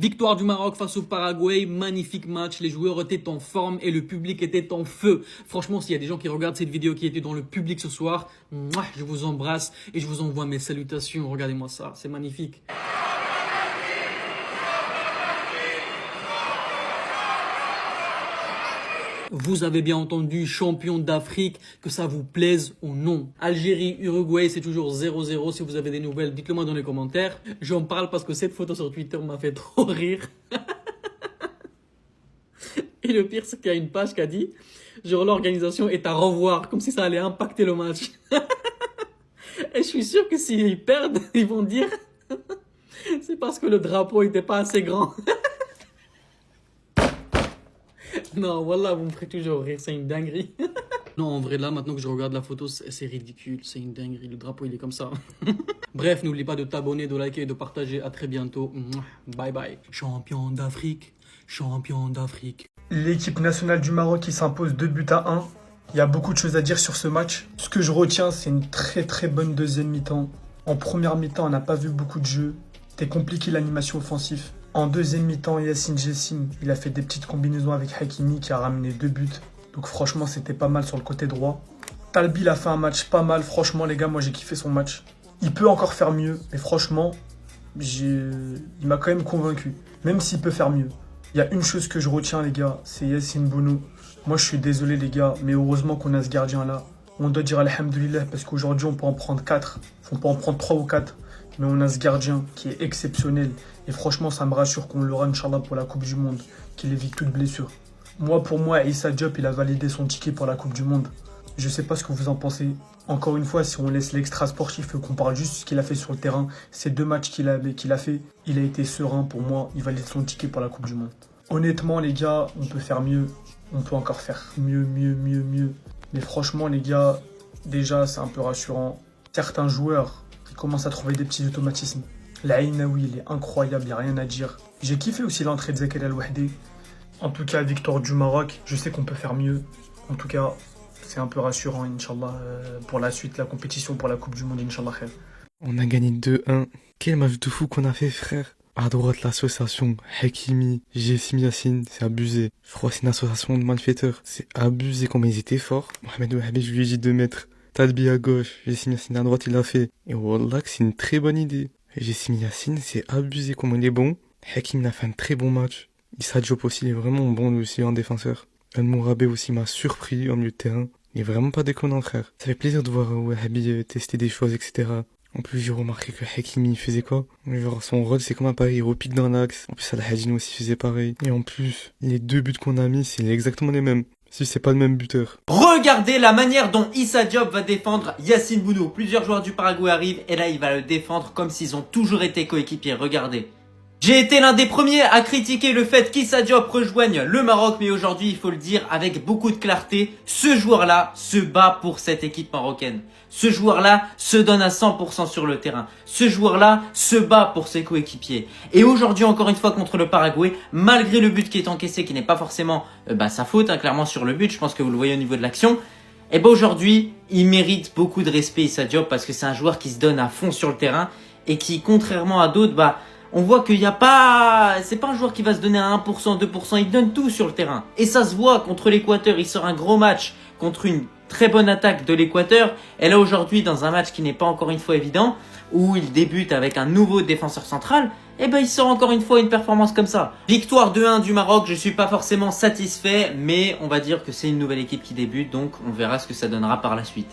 Victoire du Maroc face au Paraguay, magnifique match, les joueurs étaient en forme et le public était en feu. Franchement, s'il y a des gens qui regardent cette vidéo qui étaient dans le public ce soir, je vous embrasse et je vous envoie mes salutations. Regardez-moi ça, c'est magnifique. Vous avez bien entendu, champion d'Afrique, que ça vous plaise ou non. Algérie, Uruguay, c'est toujours 0-0. Si vous avez des nouvelles, dites-le moi dans les commentaires. J'en parle parce que cette photo sur Twitter m'a fait trop rire. Et le pire, c'est qu'il y a une page qui a dit genre l'organisation est à revoir, comme si ça allait impacter le match. Et je suis sûr que s'ils perdent, ils vont dire c'est parce que le drapeau n'était pas assez grand. Non, voilà, vous me ferez toujours rire, c'est une dinguerie. Non, en vrai, là, maintenant que je regarde la photo, c'est ridicule, c'est une dinguerie. Le drapeau, il est comme ça. Bref, n'oublie pas de t'abonner, de liker et de partager. À très bientôt. Bye bye. Champion d'Afrique, champion d'Afrique. L'équipe nationale du Maroc qui s'impose 2-1. Il y a beaucoup de choses à dire sur ce match. Ce que je retiens, c'est une très bonne deuxième mi-temps. En première mi-temps, on n'a pas vu beaucoup de jeux. C'était compliqué l'animation offensive. En deuxième mi-temps, Yacine Jessim, il a fait des petites combinaisons avec Hakimi qui a ramené 2 buts. Donc franchement, c'était pas mal sur le côté droit. Talbi, il a fait un match pas mal. Franchement, les gars, moi j'ai kiffé son match. Il peut encore faire mieux, mais franchement, il m'a quand même convaincu. Même s'il peut faire mieux. Il y a une chose que je retiens, les gars, c'est Yassine Bounou. Moi, je suis désolé, les gars, mais heureusement qu'on a ce gardien-là. On doit dire alhamdoulilah parce qu'aujourd'hui, on peut en prendre 4. On peut en prendre 3 ou 4. Mais on a ce gardien qui est exceptionnel. Et franchement, ça me rassure qu'on l'aura, Inch'Allah, pour la Coupe du Monde, qu'il évite toute blessure. Pour moi, Issa Diop, il a validé son ticket pour la Coupe du Monde. Je sais pas ce que vous en pensez. Encore une fois, si on laisse l'extra sportif et qu'on parle juste de ce qu'il a fait sur le terrain, ces 2 matchs qu'il a fait, il a été serein pour moi. Il valide son ticket pour la Coupe du Monde. Honnêtement, les gars, on peut faire mieux. On peut encore faire mieux. Mais franchement, les gars, déjà, c'est un peu rassurant. Certains joueurs qui commencent à trouver des petits automatismes. L'Aïnaoui, il est incroyable, il n'y a rien à dire. J'ai kiffé aussi l'entrée de Zakaria El-Wahdi. En tout cas, victoire du Maroc, je sais qu'on peut faire mieux. En tout cas, c'est un peu rassurant, Inch'Allah, pour la suite, la compétition pour la Coupe du Monde, Inch'Allah khair. On a gagné 2-1. Quel match de fou qu'on a fait, frère. À droite, l'association Hakimi, Jessim Yacine, c'est abusé. Je crois que c'est une association de malfaiteurs. C'est abusé comme ils étaient forts. Mohamed Wahabi, je lui ai dit de mettre Talbi à gauche, Jessim Yacine à droite, il l'a fait. Et wallah que c'est une très bonne idée. Jessim Yacine, c'est abusé comme il est bon. Hakim a fait un très bon match. Issa Diop aussi, il est vraiment bon aussi en défenseur. Mourabé aussi m'a surpris au milieu de terrain. Il est vraiment pas déconnant, frère. Ça fait plaisir de voir Wahabi tester des choses, etc. En plus, j'ai remarqué que Hakimi faisait quoi? Genre, son rôle, c'est comme un pari, il repique dans l'axe. En plus, Al-Hadjin aussi faisait pareil. Et en plus, les 2 buts qu'on a mis, c'est exactement les mêmes. Si c'est pas le même buteur. Regardez la manière dont Issa Diop va défendre Yacine Bounou. Plusieurs joueurs du Paraguay arrivent et là, il va le défendre comme s'ils ont toujours été coéquipiers. Regardez. J'ai été l'un des premiers à critiquer le fait qu'Issa Diop rejoigne le Maroc, mais aujourd'hui, il faut le dire avec beaucoup de clarté, ce joueur-là se bat pour cette équipe marocaine. Ce joueur-là se donne à 100% sur le terrain. Ce joueur-là se bat pour ses coéquipiers. Et aujourd'hui, encore une fois, contre le Paraguay, malgré le but qui est encaissé, qui n'est pas forcément sa faute, clairement sur le but, je pense que vous le voyez au niveau de l'action, et aujourd'hui, il mérite beaucoup de respect, Issa Diop, parce que c'est un joueur qui se donne à fond sur le terrain et qui, contrairement à d'autres, on voit qu'il n'y a pas... C'est pas un joueur qui va se donner à 1%, 2%, il donne tout sur le terrain. Et ça se voit contre l'Équateur, il sort un gros match contre une très bonne attaque de l'Équateur. Et là aujourd'hui, dans un match qui n'est pas encore une fois évident, où il débute avec un nouveau défenseur central, il sort encore une fois une performance comme ça. Victoire 2-1 du Maroc, je suis pas forcément satisfait, mais on va dire que c'est une nouvelle équipe qui débute, donc on verra ce que ça donnera par la suite.